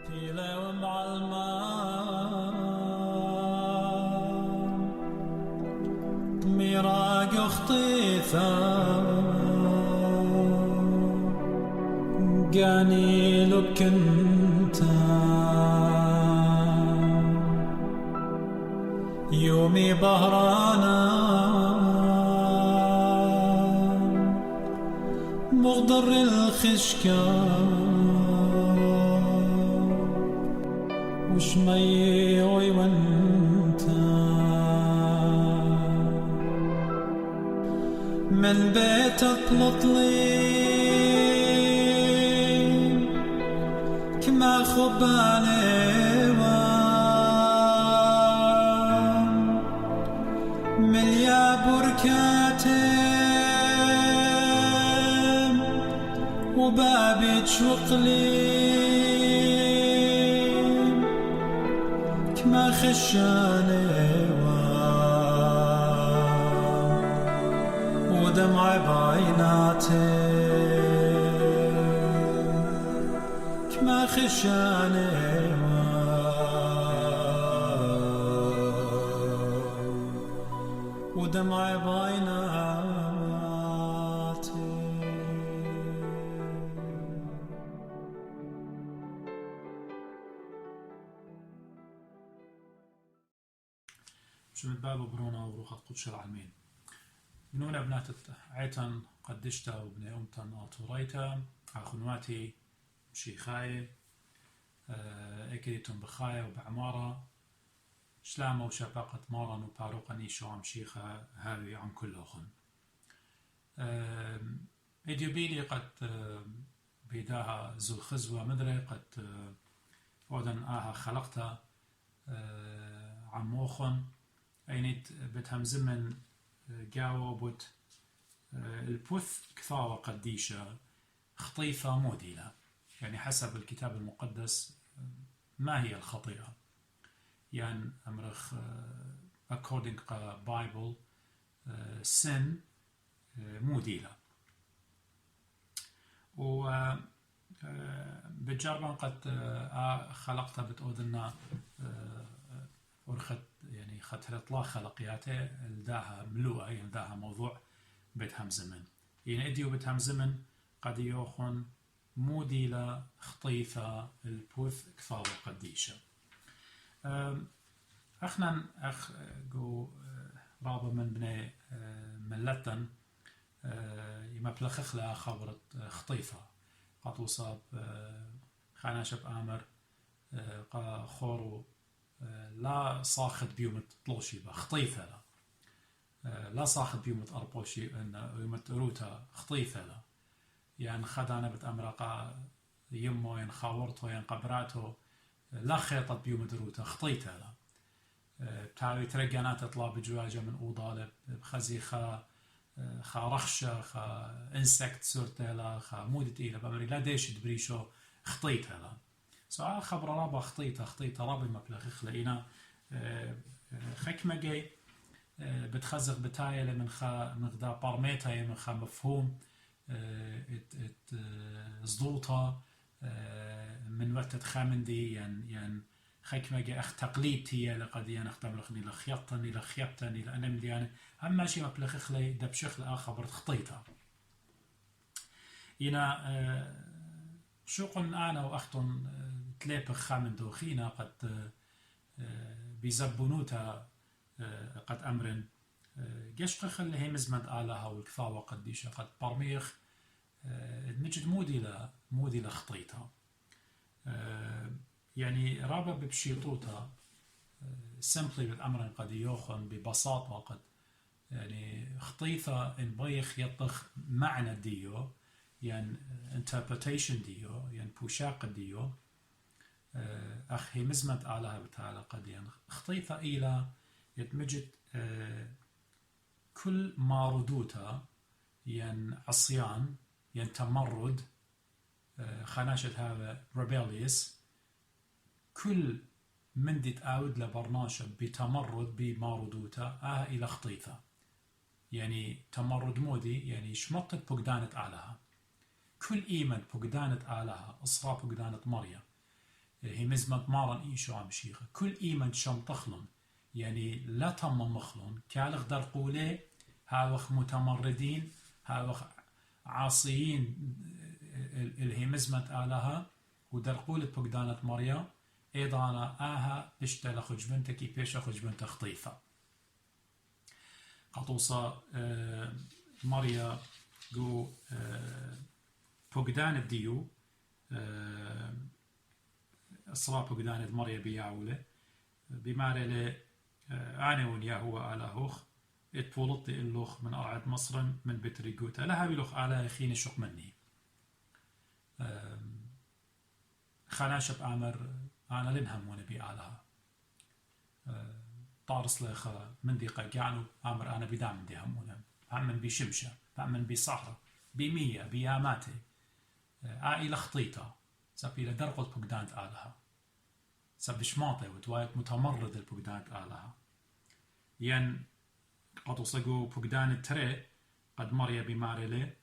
تيلة ومعلمة ميراق خطيثة قاني لك انت يومي بهرانا مغدر الخشكة وش مي وانت من بيت اطلطلي كما خبالي مليا بركاتم وبابي تشوقلي كما خشاني ودمع بعيناتي كما خشاني ودمع بعيناتي. شمت بابا برونا وروخة قدش العالمين منون ابنات عيتن قدشتا وبني امتن اطوريتا اخنواتي شيخاي اكريتم بخايا وبعمارة شلامة وشباقة مارن وباروقة نيشو عم شيخة هاوي عم كلهن ايديوبيلي قد بيداها ذو الخزوة مدري قد ودن آها خلقتا عم موخن اينيت بتهم زمن قاوة بوت البوث كثاوة قديشة خطيفة موديلة يعني حسب الكتاب المقدس ما هي الخطيئة يعني أمرخ according to Bible sin موديلة و بتجربا قد خلقتها بتقودنا ورخت يعني خطرت لا خلقياته لداها ملوءة يعني لداها موضوع بتهم زمن يعني اديو بتهم زمن قد يوخن موديلة خطيفة البوث كثاوة قديشة اخنا اخ جو رابا من بني ملتن يما بلخخ لها خبرت خطيفة قد وصاب خانا شب آمر قا خورو لا صاخت بيومت طلوشي خطيفة لا لا صاخت بيومت أربوشي إن يومت روتا خطيفة لا يعني خدانا بتأمرقا يمو ين خاورتو ين قبراتو لا خيطت بيومت روتا خطيفة لا بتاوي ترقانات تطلع بجواجة من أوضالة بخزي خا رخشة خا إنسكت سورتها خا مودة إيلا بأمري لا ديش تبريشو خطيتها لا سؤال خبر رابا خطيطة رابي مبلغ لقينا خكمة جاي بتخزق بتاية من خا مغدا بارميتا من خا مفهوم زدوطة من وقت خامندي يعني خكمة جاي أخ تقليدتي لقد يعني أختمرخني لخيطني لخيبتني لأنم يعني هم ماشي مبلغ خلي ده بشكل آخر خطيطة هنا شو قلنا أنا وأختن تليبخ خامن دوخينا قد بيزبونوتا قد أمرن جشق خلي همزمد آلها والكثاوة قديشة قد برميخ نجد مودي لخطيطة يعني رابا ببشيطوتا simply بالأمر قد يوخن ببساطة قد يعني خطيطة إن بيخ يطخ معنى ديو يعني interpretation ديو يعني بوشاق ديو أخ هي مزمت آلها بتاعلا قد يعني خطيطة إلى يتمجد كل ماردوتا يعني عصيان يعني تمرد خناشة هذا rebellious كل من دي تقاود لبرناشة بتمرد بماردوتا إلى خطيطة يعني تمرد مودي يعني شمطت بقدانة آلها كل إيمن بقدانة آلها إصرا بقدانة مريم هي مزمت مارن إيشو عم شيخة كل إيمن شم تخلن يعني لا تم مخلن كالغ در قولي هاوخ متمردين هاوخ عاصيين الهي مزمت آلها ودر قولة بقدانة مريا إيضانا آها بشتل خجبنتك بيش خجبنت خطيفة قطوصة مريا جو بقدانة ديو الصلاة بقدانة مريا بيعولة بمارلة أنا ونيا هو آلهوخ اتبولط اللوخ من أرعد مصر من بتريقوتا لها بلوخ آله خين شق مني خناشب آمر أنا لنهم ونبي آلها طارس لخا من دي قاقعنو آمر أنا بدام من دي همونا بعمن بشمشة بعمن بصحرة بمية بياماتي إلى خطيطة سب إلى درقة بقدانت آلها سب شماطي وتوايت متمرد البقدانت آلها ين قد صقو بقدان التري قد مريا بمارلي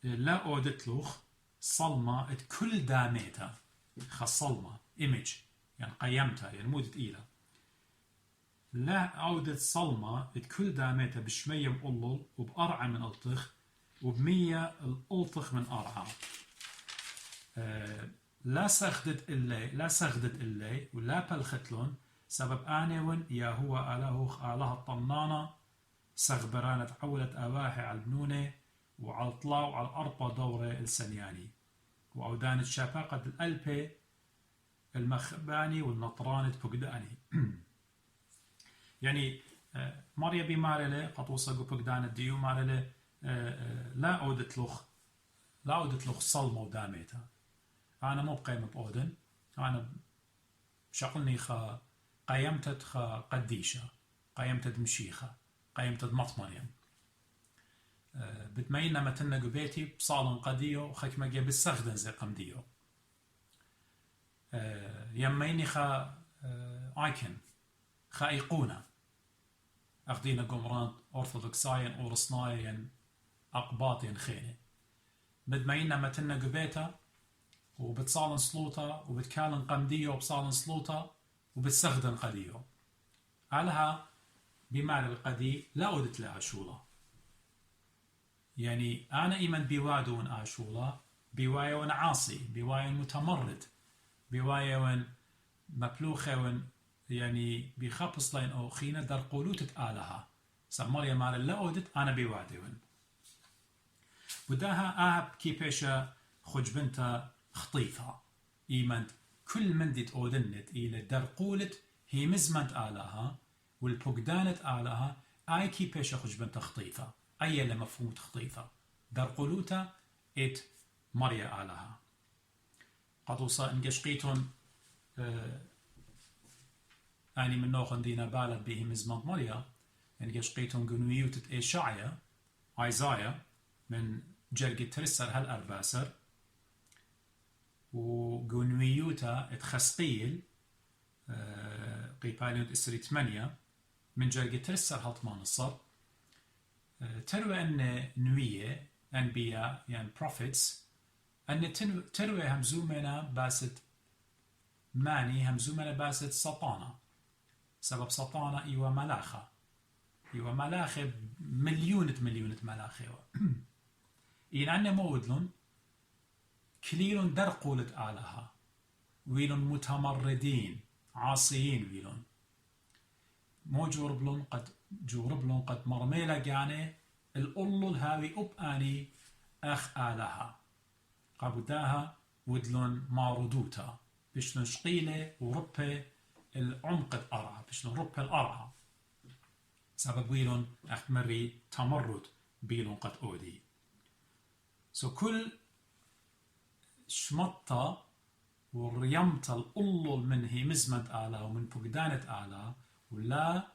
لا أودت لوخ صلمة كل داميتا خصلمة إيمج يعني قيمتها يعني مودت إيلا لا أودت صلمة كل داميتا بشمية مقلل وبأرعى من ألطخ وبمية الألطخ من أرعى لا سغدت إلي ولا بلختلون سبب آنيون يا هو آلهوخ آله الطنانة سغبرانة عولت أواحي على البنونة وعلى طلاع وعلى أربع دورة السنياني وأودان الشفاقة الألبي المخباني والنطرانة بقداني يعني ماريا بمارلة قد وصقوا بقدان الديو مارلة لا أودت لخ صلمة وداميتها أنا مو بقيمة بأودن أنا شغلني قيمتت قديشة قيمتت مشيخة قيمتت مطمريم بتمينا متنا قبيتي بصالن قديو وخكما جي بالسخدن زي قمديو يميني آيكن إيقونة أخدينا قمران أرثوذكساين أورسناين أقباطين خيني بتمينا متنا قبيتا وبتصالن سلوطة وبتكالن قمديو وبصالن سلوطة وبتسخدن قديو علىها بمعنى القدي لا أودت لها شولة يعني أنا إيمن بوادون آشولة بوايون عاصي بوايون متمرد بوايون مبلوخون يعني بخبص لين أو خينة در قولوتت آلها سمريا مال لا أودت أنا بوادون وداها آهب كيبيشا خجبنتا خطيفة إيمن كل من ديت أودنت إلى در قولت هي مزمنت آلها والبقدانت آلها آي كيبيشا خجبنتا خطيفة أي لمفهوم خطيفة در قولوتا إت مريا آلها قد وصا انقشقيتون أني من نوخن دينا بالت به مزمنت مريا انقشقيتون قنويوتت إيشاعيا آيزايا من جرقي ترسر هالأرباسر وقنويوتا اتخسقيل قيباليوت إسري 8 من جرقي ترسر هالطمان الصر تروى أن نوية أنبياء يعني prophets أن تروى همزومنا باست ماني همزومنا باست سطانة سبب سطانة إيوة ملاخة مليونة ملاخة إن أن مودلون كليلون در قولت آلها ويلون متمردين عاصيين ويلون مو جوربلون قد مرميلا جاني الأولو الهاوي أباني أخ آلها قابداها ودلون ماردوتا بشلون شقيلة وربة العمق الأرعى بشلون ربة الأرعى سبب ويلون أخمري تمرد بيلون قد أودي كل شمطة وريمت الأولو من هي مزمت آلها ومن فقدانت آلها ولا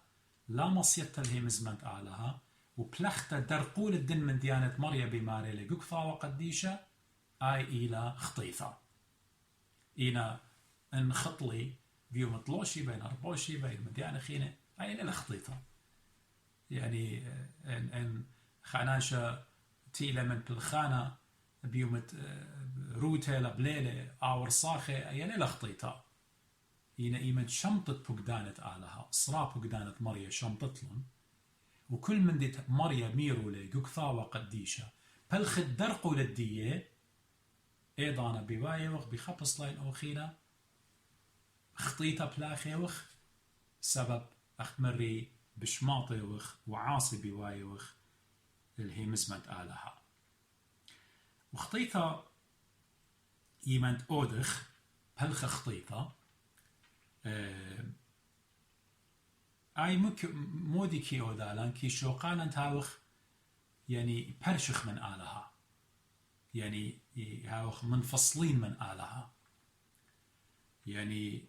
مصيت هي مزمت آلها وبلخت درقول الدن من ديانة مريا بماري لقفا وقديشة آي إلى خطيفة إنا إن خطلي بيوم مطلوشي بين أربوشي بين مديانة خينة أي إلى خطيفة يعني إن خاناشة تيلة من بالخانة بيوم روته لبليلة آور صاخة يعني لخطيتا إينا إيمن شمطت بقدانت آلها صرا بقدانت مريا شمطت لهم وكل من دي مريا ميرو لي قكثاوة قديشة بلخ الدرقو للدية إيضانا بوايوخ بخبص لاين أوخينا خطيتا بلاخيوخ سبب أختمري بشماطيوخ وعاصي بوايوخ اللي هي مزمت آلها وخطيتا يمنت أودخ بلخ خطيتا أي مودي كي أودالان كي شوقانا تاوخ يعني برشخ من آلها يعني هاوخ منفصلين من آلها يعني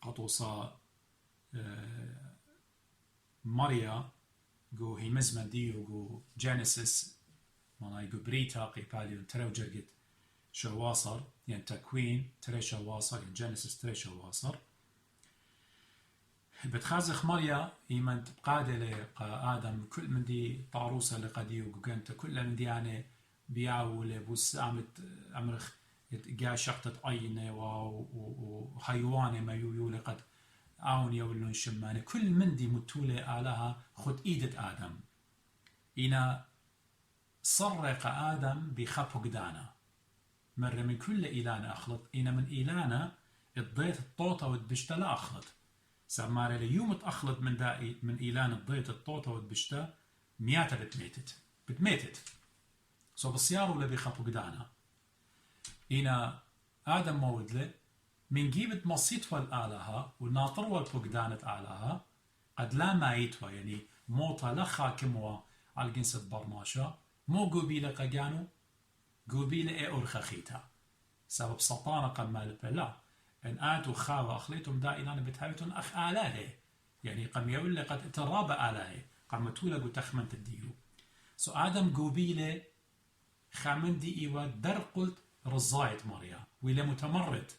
قطوصا ماريا جو هي مزمن ديو جو جينيسيس مانا يقو بريتا قيباليون تريو جرقت شواصر يعني تكوين تري شواصر يعني جينيسيس تري شواصر بتخازخ ماريا يمن تبقادة لقى آدم كل من دي طاروسة لقديو قوغنت كل من دي يعني بياول بوس عمت أمرخ جا شقتت عينه وحيوانه ما يولي قد آون يولون شمانه كل من دي متولي آلها خد إيدة آدم إنا صرق آدم بخبق دانا مرة من كل إيلانة أخلط إنا من إيلانة الضيت الطوطة والبشتة لا أخلط سمارة ليوم تأخلط من دائي من إيلان الضيت الطوطة والبشتة مياتا بتميتت سو بصيارو لبي خبق دانا إنا آدم مولد له من جيبت مصيتوا الآلهة وناطروا الفقدانة آلهة قد لا مايتوا يعني موتا لخا كموا على جنسة برماشا مو قبيلة قجانو قبيلة اي أرخخيتا سبب سطانة قمال بلا ان آتوا خاوة أخليتهم دائلان بتهايتون أخ آلاهي يعني قم يقول لي قد اتراب آلاهي قم تولقوا تخمنت الديو سو آدم قبيلة خامن دي إيوا درقلت رزايت ماريا ويلا متمرد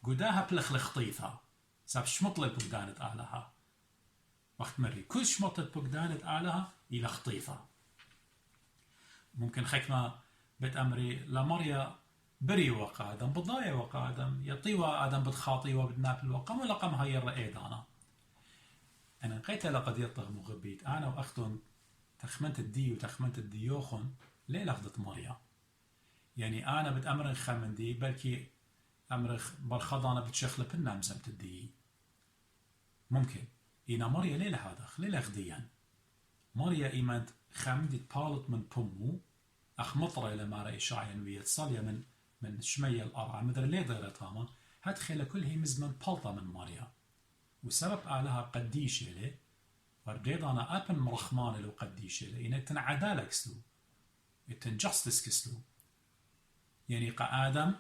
قداها بلخ لخطيثة ساب شمطلت بقدانت آلها وقت مري كل شمطت بقدانت آلها إلى خطيثة ممكن خكمة بيت أمري لماريا بري وقا آدم بضايا وقا آدم يطيوا آدم بتخاطي وبدناب الوقم ولقم هاي الرئيد أنا نقيت لقد يطغ مغبيت أنا وأختن تخمنت الدي وتخمنت الديوخن ليه لفظت ماريا يعني أنا بتأمر خمن دي بلكي أمرخ برخضانة بتشخلب النام زمت الدي ممكن إنا ماريا ليه لهذا ليه لخديان ماريا إيمانت خامدت بالت من بومو أخ مطرة لما رأي شاعين ويتصاليا من شمية الأرعى مدري ليه ديرتاما هتخيل كل هي مزمن بالطة من ماريا وسبب آلها قديشة لي ورديضانا أبن مرخمان لو قديشة لي إنه تنعدالك سلو التنجستس كسلو يعني قا آدم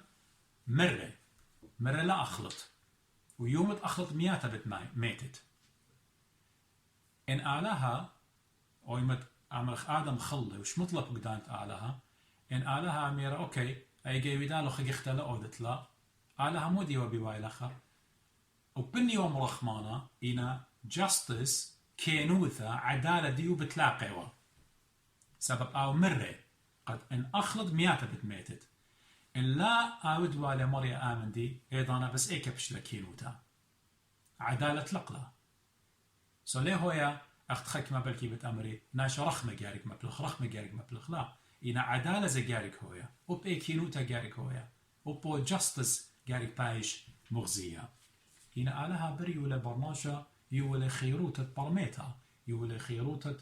مرة لا أخلط ويوم أخلط مياتا ميتت إن آلها أو يمت عمرخ آدم خلي وش مطلب قدانت آلها إن آلها أميرا أوكي أي جاي بدالو خي اختلا أودت لا آلها مودي وبيواي الآخر وبني يوم رخمانا إنا جاستس كينوثا عدالة ديو بتلاقيوا سبب أو مرة قد إن أخلط مياتا بتميتت إن لا أود والي مريا آمن دي أيضا بس إيكبش لكينوتا عدالة لقلا سو ليه هويا أخت خكمة بلكي بتأمري ناشا رخمة جارك مبلغ لا إنا عدالة زي جارك هويا وبإيكينوتا جارك هويا وبو جاستس جارك بايش مغزية إنا آلها بريو لبرناشا يولي خيروتة برميتا يولي خيروتة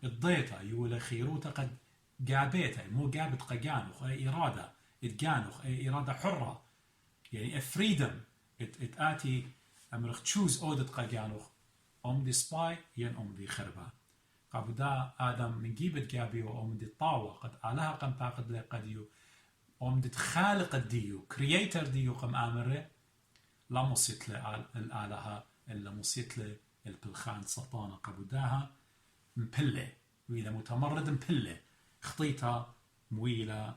الضيطة يولي خيروتة قد جابيتا مو جابت قجانوخ أي إرادة اتجانوخ أي إرادة حرة يعني فريدم اتآتي أمرخ تشوز أودت قجانوخ دي سباي ين دي خربة قبدا آدم من جيبت جابي دي طاوة قد آلها قم باقد لقديو دي خالق الديو كرييتر ديو قم آمره لا مصيت الآلهة إلا مصيت البلخان سطانة قبداها مبلة وإذا متمرد مبلة خطيتها مويلة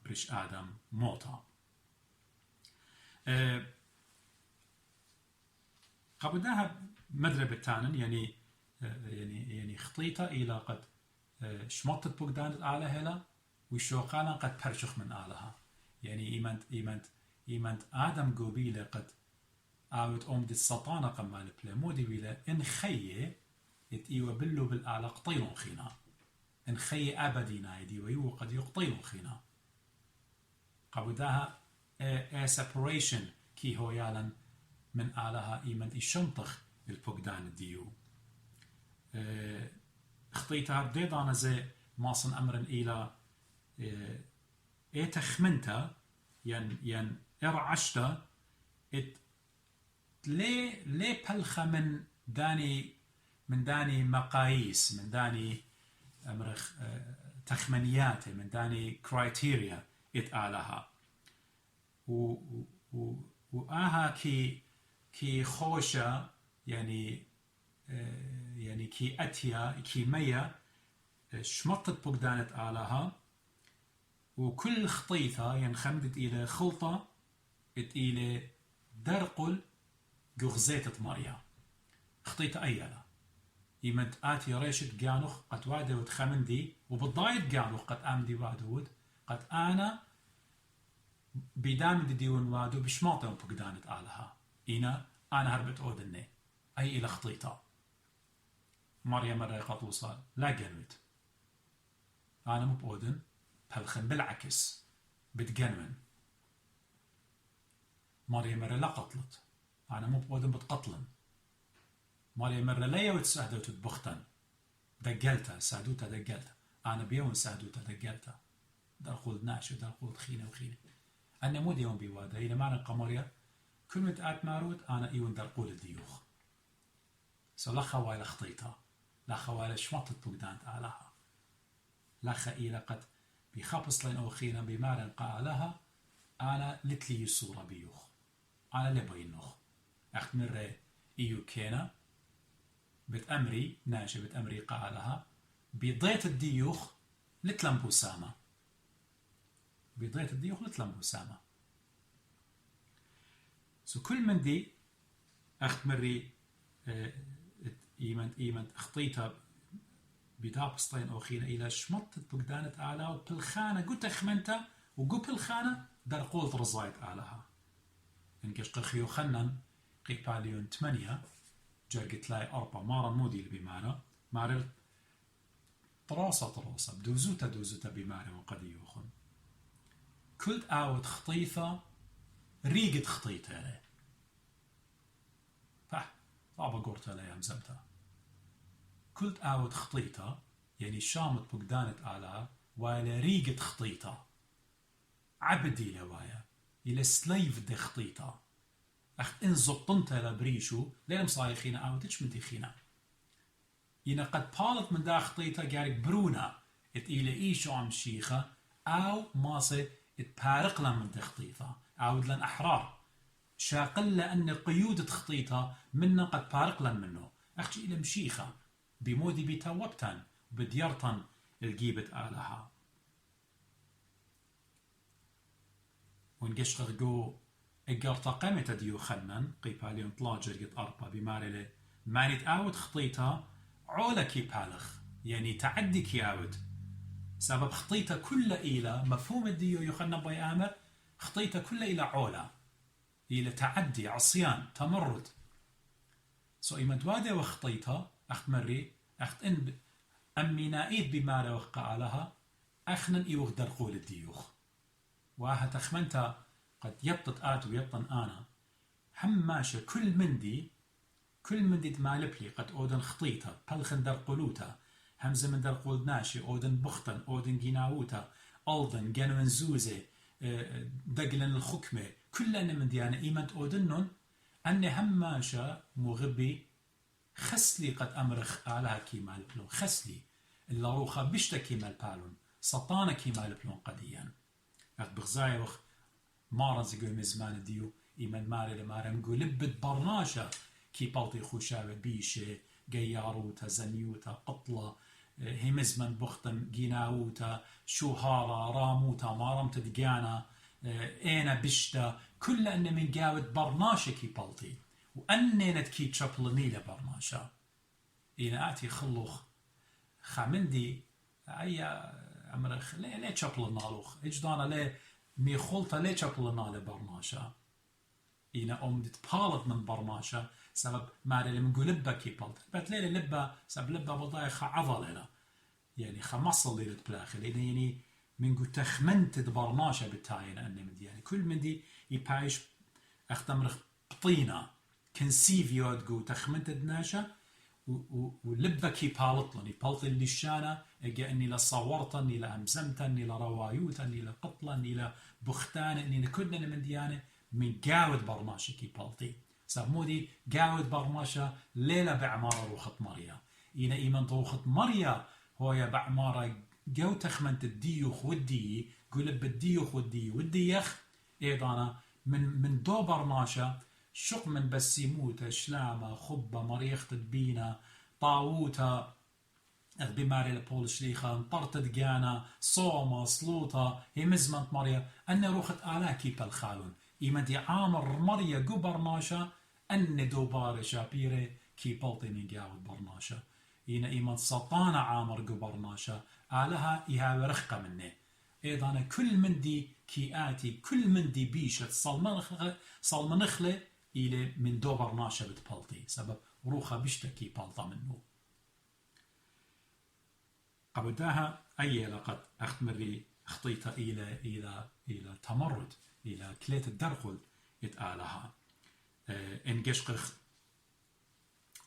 برش آدم موتا قبداها مدربة تانن يعني خطيتها إلى قد شمطت بقدانت على هلا وشوقالا قد برشخ من آلها يعني إيمانت آدم قوبيلة قد آوت أم دي السطانة قمال بلا مودي بلا إن خيه إيوه بلو بالآلة قطيرون خينا إن خيه أبدي نايدي ويو قد يقطيرون خينا قبوداها separation كي هو يالن من آلها إيمانت إشنطخ البقدان الديو خطيتها بديدانا زي ماصن أمرن إلى تخمنتا ين إرعشتا ليه بلخة من داني مقاييس من داني أمرخ تخمنيات من داني كرايتيريا آلها وآها كي خوشة يعني كي أتيا كي ميا شمطت بقدانة آلها وكل خطيثة ينخمدت إلى خلطة إلى درقل جغزيتة ماريا خطيثة أيلا يمد آتي ريشت جانوخ قد واده وتخمندي وبالضايد جانوخ قد آمدي وادود قد أنا بدام ديون وادو بشماطة بقدانة آلها أنا هربت أودني أي إلى خطيطة مريم مرة قطوصة لا جنوت أنا مو بأودن بلخن بالعكس بتجنون مريم مرة لا قتلت أنا مو بأودن بتقتلن مريم مرة لا يوت سعدوت بختن دقلتها سعدوتها دقلتها أنا بيوم سعدوتها دقلتها دخول ناش ودخول خينة وخينة أنا مو ديوم بيوادا إلى معنى قمرية كل متآت ماروت أنا إيون درقول الديوخ لا خوالة خطيطة لا خوالة شمطت بقدانت آلها لا خئيلة قد بخبص لين أوخينا بمارن قالها أنا لتلي الصورة بيوخ أنا لبينوخ أختمر إيو كينا بتأمري ناشي بتأمري قالها بضيت الديوخ لتلم بوسامة بضيت الديوخ لتلم بوسامة كل من دي أختمري إيمنت خطيتها بدابسطين أوخينا إلى شمطت بقدانة آلها وبالخانة قلت أخمنتا وقو بالخانة در قولت رزايت آلها إنكش قخيو خنن قيق باليون 8 جرقت لاي 4 مارا مودي بمارا مارل طراسة بدوزوتا بمارا وقد يوخن كلت آوت خطيثة ريقت خطيتها طابا قرتها لا يمزمتها كلت آوت خطيتها يعني شامت بقدانة آلها وإلى ريقت خطيتها عبدي لوايا إلى سليف دي خطيتها إن زبطنتها لبريشو لين مصايخينا آوتش من تخينا إن قد بالت من دا خطيتها قارك برونا إلى إيشو عم شيخة أو ماسي اتبارق لن من تخطيتها عاود لن أحرار شاقل لأن قيود خطيتها منا قد بارق لن منه أخشي إلى مشيخة بمودي بتوبتن بديارتن الجيبة آلها ونقش غرقو إقارتا قامت ديو خنن قيباليون طلاجر قد أربا بمارلي مانيت آود خطيتها عولا كي بالخ يعني تعدي كي آود سبب خطيتها كل إلى مفهوم الديو يخنن باي آمر خطيتها كل إلى عولا إلى تعدي عصيان تمرد إيمان توادي وخطيتها أخت مري أخت إن أمي نائد بمارا وقع لها أخنن إيوغ درقول الديوخ واها تخمنتا قد يبطت آت ويبطن آنا هماشا كل مندي دمالبلي قد أودن خطيتا بلخن درقلوتا همزة من درقول ناشي أودن بختن أودن جيناوتا ألدن جنون زوزي دقلن الخكمة كل أن من ديانا إيمانت أودنن أن هماشا مغبي خسلي قد أمرخ آلها كيما البلون خسلي اللاروخا بشتا كيما البالون سطانا كيما البلون قديا بغزاي وخ مارن زيقوي مزمان ديو إيمان ماري لمارن قلبت برناشا كي بالطي خوشاوة بيشة جياروتا زنيوتا قطلة همزمن بختن جيناوتا شوهارا راموتا مارمت دقانا اينا بشتا كل أن من قاود برناشا كي بالطي وأنينت كي تشابلني لبرناشا إينا آتي خلوخ خامندي أمرخ ليه تشابل النالوخ إجدانا ليه ميخولتا ليه تشابل النال برناشا إنا أمدت بالت من برناشا سبب ماري اللي منقول لبا كي بالت بات ليه لبا سبب لبا بضاي عضل هنا يعني خمصل ليلة بلاخر يعني منقول تخمنت برناشا بالتاين أني مدي يعني كل من دي يبايش أختمرخ بطينا كنسيفيو تقو تخمنت دناشا ولبا كي بالطلني بالط اللي شانا اجا اني لا صورت اني لا امزمت اني لا روايوت اني لا قطله اني لا بختان اني كنا من ديانه من قاود برماشة كي بالطي سمودي قاود برماشة ليلة بعمارة روخت مريا إنا إيمان روخت مريا هو يا بعمارة جو تخمنت الديوخ والدي قول بالديوخ والدي والديخ إيضانا من دو برماشة شق من بسيموتة شلامة خبة مريخ تدبينة طاووتة بماري لبول شليخة انطرت دقانا صومة صلوطة هي مزمنت مريا أن روخت آلاكي بالخالون إما دي عامر مريا قو برناشا أن دوبار شابيري كي بلطي من قاود برناشا إما سطانا عامر قو برناشا آلها إها ورخقة منه إيضانا كل من دي كي آتي كل من دي بيشت صلمنخلة إلى من دو برناشا بتبلطي سبب روخة بيشتكي بلطة منه قبداها أي لقد أختمري خطيطة إلى تمرد إلى كليت الدرخل يتآلها إن قشقخ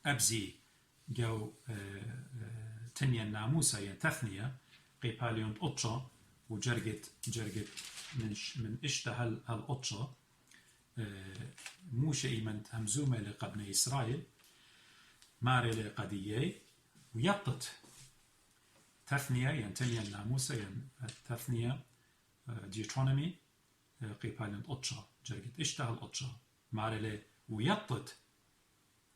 أبزي جو تنيا الناموسة ينتثنية قيباليون أطشة وجرقت من اشتهل الأطشة موشة إيمنت همزومة لقبن إسرائيل ماري لقدية ويطت تثنية ينتنيا الناموسة التثنية ديوترونومي قيبالين أطشة جرقت اشتهل أطشة ماري ويطت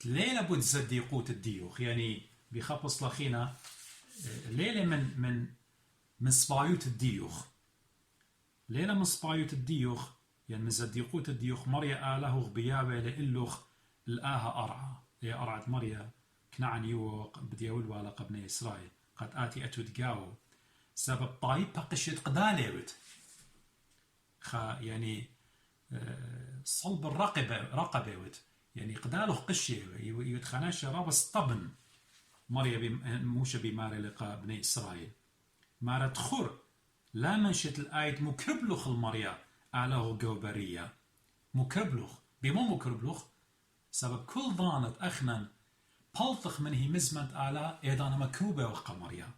ليلة بود زديقوت الديوخ يعني بخبص لخينا ليلة من صبايوت الديوخ ليلة من صبايوت الديوخ يعني من زديقوت الديوخ مريا آله غبيابة لإلوخ الآها أرعى هي أرعت مريا كنعن يوق بديول والا قبن إسرائيل قد آتي أتودقاو سبب طايب بقشت قداليوت يعني صلب رقبة يعني قداله قشة يتخناش رابس طبن مريا موشى بماري لقى بني إسرائيل مارا تخور لا منشت الآية مكربلوخ المريا آله قوبرية مكربلوخ بمو مكربلوخ سبب كل ضانت أخنا بلطخ منه مزمنت آلا إيضانا مكروبة وقا مريا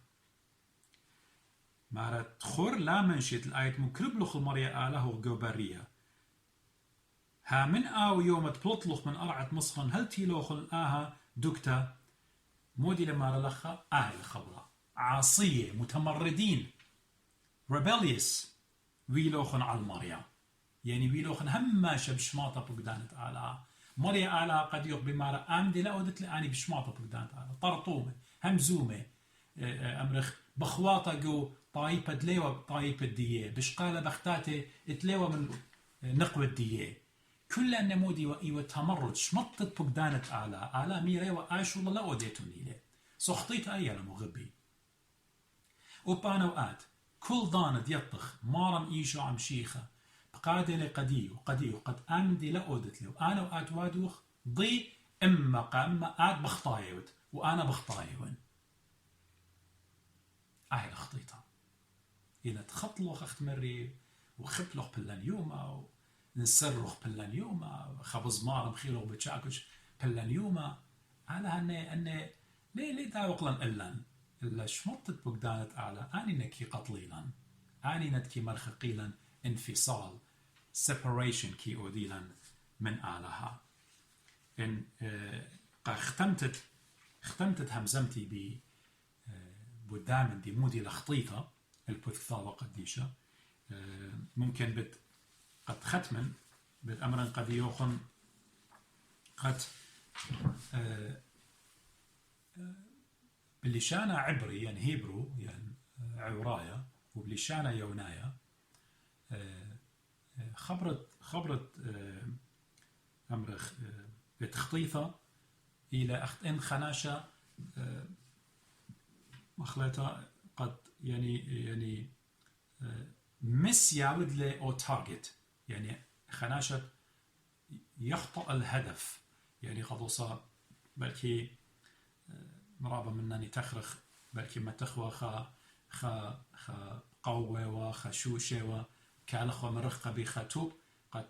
مارا تخور لا منشت الآية مكربلوخ المريا آله قوبرية ها من آو يوم تبلطلخ من أرعة مصخن هل تيلوخ الآها دكتا مودي لما رلخا الخبرة عاصية متمردين rebellious ويلوخن على المريا يعني ويلوخن هماشة بشماطة بقدانة آلا مريا آلا قد يوق بمارا آمدي لا ودت لأني بشماطة بقدانة آلا طرطومة همزومة أمرخ بخواطة جو طايبة دليوة طايبة دية بشقالة بختاتي اتليوة من نقوة دية كل النمودي وإيوة تمرد شمطت بقدانة آلا ميري وآش والله لا وديتوني ليه سخطيت أيها المغبي وبانوآت كل ضاند يطخ مارم إيشو عم شيخة بقادة قديو قد آمدي لا أودت له أنا وآت وادوخ ضي إما قاما آت بخطايوت وأنا بخطايوين أهل خطيطة إذا تخطلوخ أختمري وخبلوخ بلان يوما نسرخ بلان يوما خبز مارم خيلوخ بتشاكش بلان يوما على أن ليه داوق لن إلا شمطت بقدانة أعلى آني نكي قطليلا آني ندكي مرخقيلا انفصال separation كي أوديلا من آلها إن اختمتت همزمتي ب بدامن دي مودي لخطيطة البثثاوة قديشة ممكن قد ختما بالأمر قد يوخن قد بلشانة عبري يعني هيبرو يعني عورايا وبلشانة يونايا خبرت أمرخ بتخطيطة إلى أخت إن خناشة مخلطة قد يعني مس يعود له أو تارجت يعني خناشة يخطأ الهدف يعني قد وصل بلكي مرابا منني تخرخ بلكي ما تخوى خا قوة وخا شوشة وكالخوة مرخ بخاتوب قد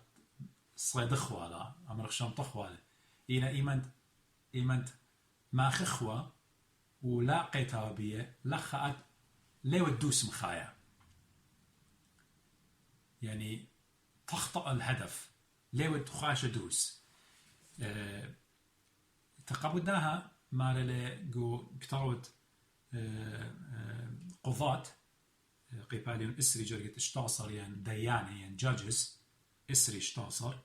صيد خوالا أمرخ شام طخوالا إيمانت ما خخوة ولا قيتابية لخأت ليو الدوس مخايا يعني تخطأ الهدف ليو تخاش دوس تقبداها مارلي جو كتاوت قضاة قيباليون إسري جرقت اشتاصر يعني ديانة يعني جاجز إسري اشتاصر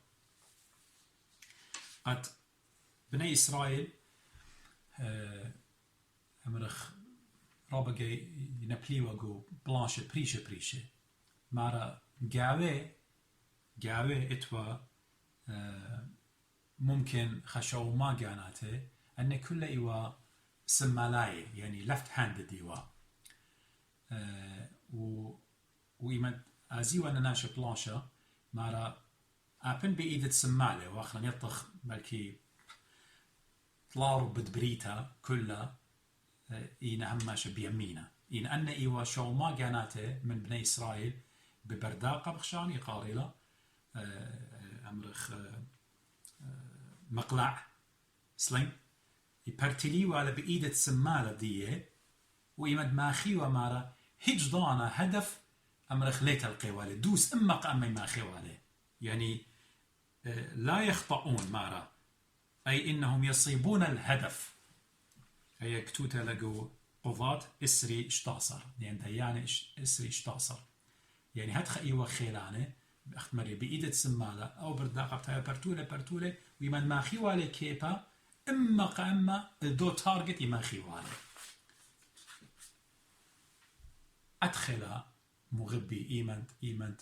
قد بني إسرائيل أمرخ رابقي ينبليوا جو بلانشة بريشة مارا جاوي اتوا ممكن خشو ما جاناته أن كل إيوا سمالاي يعني left handed إيوا وإيمان أزيوا أن ناشا بلانشة مارا أبن بإيدة سمالة وآخرا يطخ بلكي طلارو بدبريتا كلها إين هماش بيمينا إن أن إيوا شو ما جاناته من بني إسرائيل ببرداقة بخشاني قاريلا أمرخ مقلع سلين يبرتليوا على بإيدة سمالة ديه وإيمد ماخي ومارا هجضانا هدف أمرخ ليت القوالي دوس أمق أمي ماخي والي يعني لا يخطئون مارا أي إنهم يصيبون الهدف هي كتوتا لقوا قضاة إسري اشتاصر يعني ديانة إسري اشتاصر يعني هدخ إيوا خيلانة أختمري بإيدة سمالة أو برداقة بتاعي برتولة ويمن ماخي والي كيبا إما دو تارجت يماخي والي أدخل مغبي إيمنت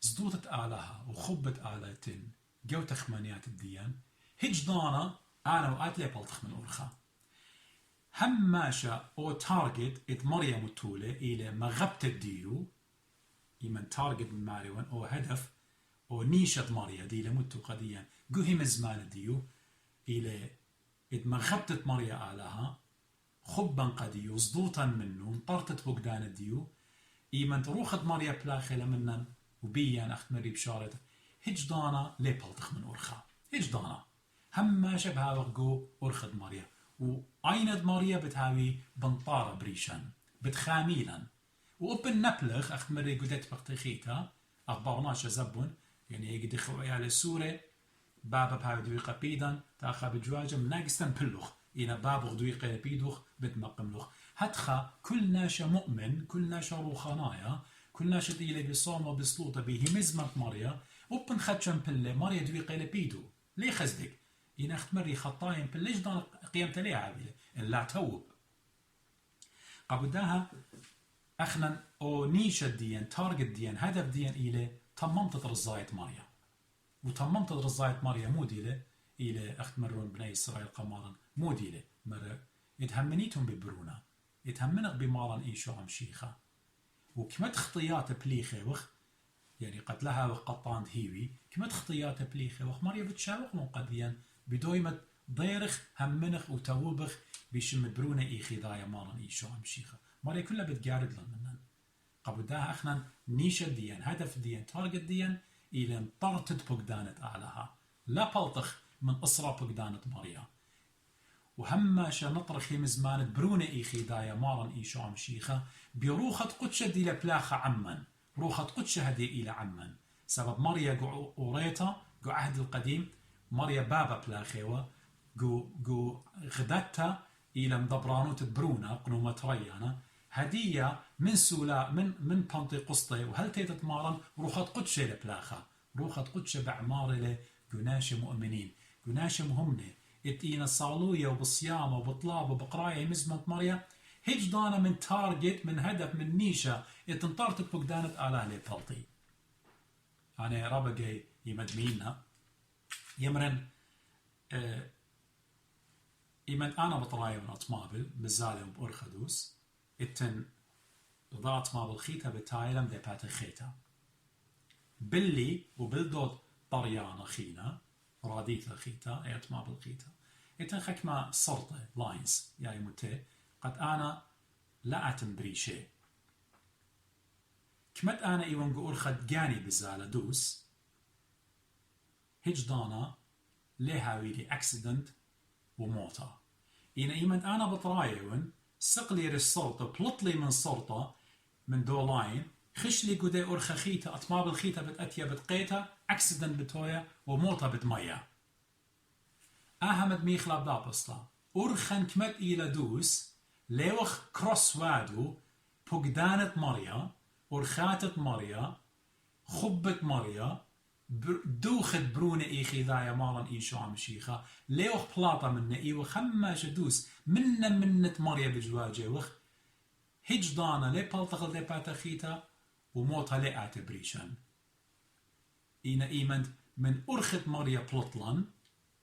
زدوتت آلها وخبت آلاتين جو تخمانيات الديان هجدانا أنا وآتلي بلتخ من أورخا هماشا أو تارجت إت مريم التولة إلى مغبت الديو إيمن تارجت من ماريوان أو هدف أو نيشة مريا دي لمتو قديا قهم زمان الديو إلى إت مغبتت مريا آلها خبا قديو زدوتا منو انطرتت بقدان الديو إيمن تروخت مريا بلاخلة منن وبيان أخت مري بشارة هجدانا ليبلتخ من أورخا هجدانا هما شبها وقو أرخد مريا وعيند مريا بتهاوي بنطارة بريشان بتخاميلا وأبن نبلغ أخت مري قدت بقتخيتا أخبرناش زبون يعني يقد يخوي على السورة بابا بهاوي دويقة بيدان تاخا بجواجة مناقستان بلوخ إنا بابغ دويقة بيدوخ بتمقملوخ هتخا كل ناشا مؤمن كل ناشا روخانايا كل ناشا ديلي بصوم وبسلوطة به مزمة مريا وبن خدشان بلي مريا دويقة لبيدو ليه خزدك إنا أخت مري خطاين بليش دان قيامة ليه عابلة إن لا توب قبداها أخنا أو نيشة ديان تارجت ديان هدف ديان إلي تممت رزاية مريا وتممت رزاية مريا موديلة إلى أخت مرون بني إسرائيل قمارا موديلة مرة يتهمنيتهم ببرونا يتهمنق بمارا إيشو عم شيخة وكما تخطيات بليخة وخ يعني قتلها وقطان هيوي كما تخطيات بليخة وخ مريا بتشاوق من قديا بدويمة ضيرخ همنخ وتوبخ بيشم برونا إيخي ضايا مارا إيشو عم شيخة مريا كلها بتجارد لنا قبداها أخنا نيشة ديان هدف ديان تارجت ديان إلى انطرتت بقدانة أعلاها لا بلطخ من أسرى بقدانة مريا وهماشا نطرخ مزمان برونة إيخي دايا مارا إيشو عم شيخة بروخة قدشة دي لبلاخة عمان روخة قدشة هدي إلى عمان سبب مريا قو أوريتا قو عهد القديم مريا بابا بلاخيوة قو غدتا إلى مدبرانوت برونة قنومة ريانا هدية من سولا من بنطيقسطي وهل تيتت مارا روخة قدشة لبلاخة روخة قدشة بعمار لقناشة مؤمنين قناشة مهمنة اتينا صالوية وبصيام وبطلاب وبقراية مزمة مريا هجدانا من تارجت من هدف من نيشة اتنطرتك بقدانة آله لبلطي أنا رابقي يمدمينا يمرن يمن أنا بطرايا من أطمابل بزالي وبأرخدوس اتن ضاعت ما بالخيتا بتايلم دي بات خيتا باللي وبالدود طريانا خينا راديث خيتا ايت ما بالخيتا ايتن خكما صرطة لاينز يا يموتي قد انا لا اتمبري شيء كمت انا ايوان قول خد جاني بزالة دوس هجدانا ليها ويلي اكسيدنت وموتا إن إيمن أنا بطرايون سقلي رسالته بلطلي من صرطة من دولاين خشلي قدي أرخى خيتا أطماب الخيتا بتأتيا بتقيتا أكسدن بتويا وموتا بتميا أهمد ميخلا بدابسلا أرخن كمت إلى دوس ليوخ كروس وادو بقدانت مريا أرخاتت مريا خبت مريا دوخت برونة إيخي ذايا مالا إيشو عم شيخا ليوخ بلاطة من إيوه خما جدوس منت مريا بجواجه وخ هجدانا لي بالتغل لي باتخيتا وموتا لي اعتبريشن إينا إيمن من أرخت مريا بلطلن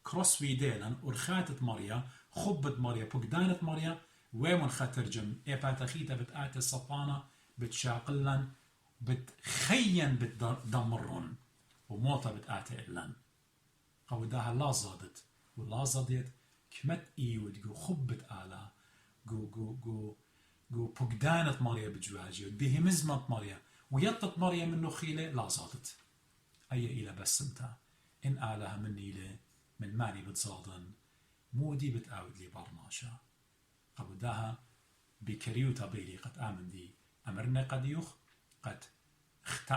كروس ويديلن أرخاتت مريا خبت مريا بقدانت مريا ويمن خترجم إي باتخيتا بتآتي السطانة بتشاقلن بتخين بتدمرن وموتا بتآتي إلن قوداها لا زادت ولا زادت كمت إيود جو خبت آلا جو بقدانت مريا بجواجي وبيه مزمت مريا ويطت مريا منه خيلة لا زادت أي إلى بس انت إن آلها من إلى من ماني بتزادن مودي بتآود لي برناشا قوداها بكريوتا بيلي قد آمن دي أمرنا قد يخ قد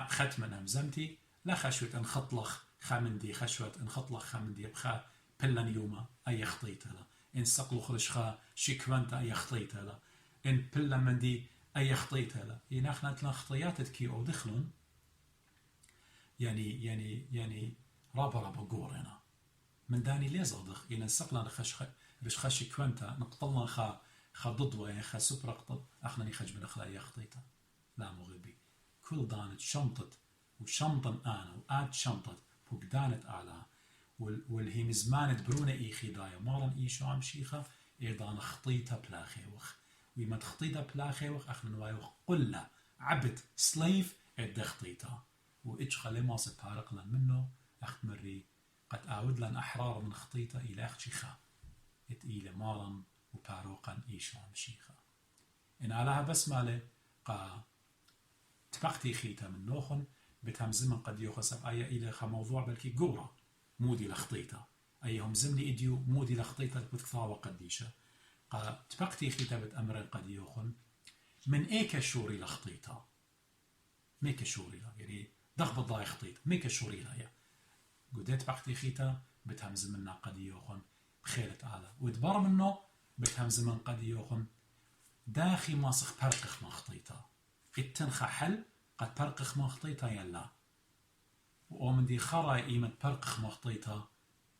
ختما همزمتي لا خشوة ان خطلخ خامندي خشوة ان خطلخ خامندي بخا بلن يوما اي خطيت له ان سقلو خرشخا شكوانتا اي خطيت له ان بلن مندي اي خطيت له يعني احنا تلان خطياتت كي او دخلون يعني رابا قورنا من داني ليه صادخ ان سقلنا رشخا شكوانتا نقطلنا خا ضدوه يعني خا سوبر قطب احنا نخرج من اخلا اي خطيته لا مغبي كل دانت شنطت وشنطن أنا وآد شنطت بقدانت أعلى والهي مزمانت برونة إيخي دايا مارن إيشو عم شيخة إيضان خطيتها بلاخيوخ ويما تخطيتها بلاخيوخ أخنا نوايوخ قلة عبد سليف إد خطيتها وإيش خلي ما سبارق لن منه أخت مري قد أعود لن أحرار من خطيتها إلى أخت شيخة إلى مارن وباروقا إيشو عم شيخة إن علىها بس مالي قا تبقتي خيتها من نوخن بتهم زمن قد يخسب أي إلى موضوع بلكي جورا مودي لخطيته أيهم زمني إديو مودي لخطيته بتكثاوة قديشة تبقتي خطابة أمر قد يخن من إيك شوري لخطيته ميك شوري لا يعني ضغط ضاي خطيت ميك شوري لا يا قديت بقتي خيتا بتهم زمننا قد يخن بخيلة أعلى ودبر منه بتهم زمن قد يخن داخي ماسخ برقخ ما خطيته التنخى حل قد برقخ ما خطيتها يلا ومن دي خرا إيمة برقخ ما خطيتها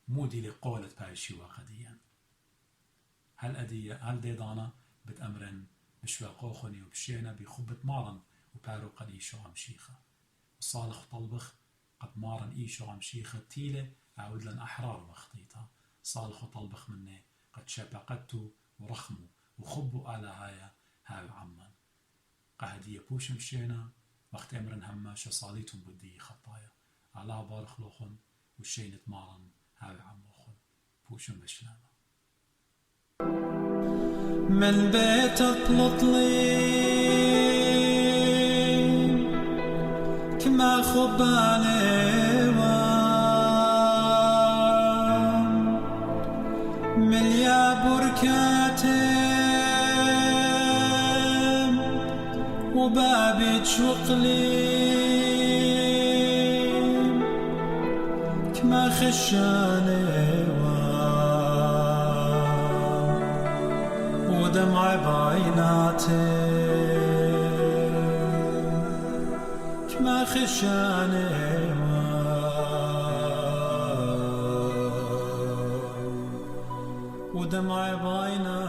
مودي لقولة بايشي وقديا هل ديدانا بتأمرن بشواقوخني وبشينا بخبة مارن وبارو قد إيشو عم شيخة وصالح طلبخ قد مارن إيشو عم شيخة تيلة أعود لن أحرار مخطيتها صالح طلبخ مني قد شبقته ورخمه وخبوا على هاي عمان قهدية بوش مشينا وقت أمرن هماشة صاليتهم بدي خطايا على بارخ لوخن والشينة مارن هاي عموخن بوشن بشلانا من بيتك لطلي كما خب عليه مليا بركاتي وبابي تشوقلي كما خشاني ودمع بعيناتي كما خشاني ودمع بعيناتي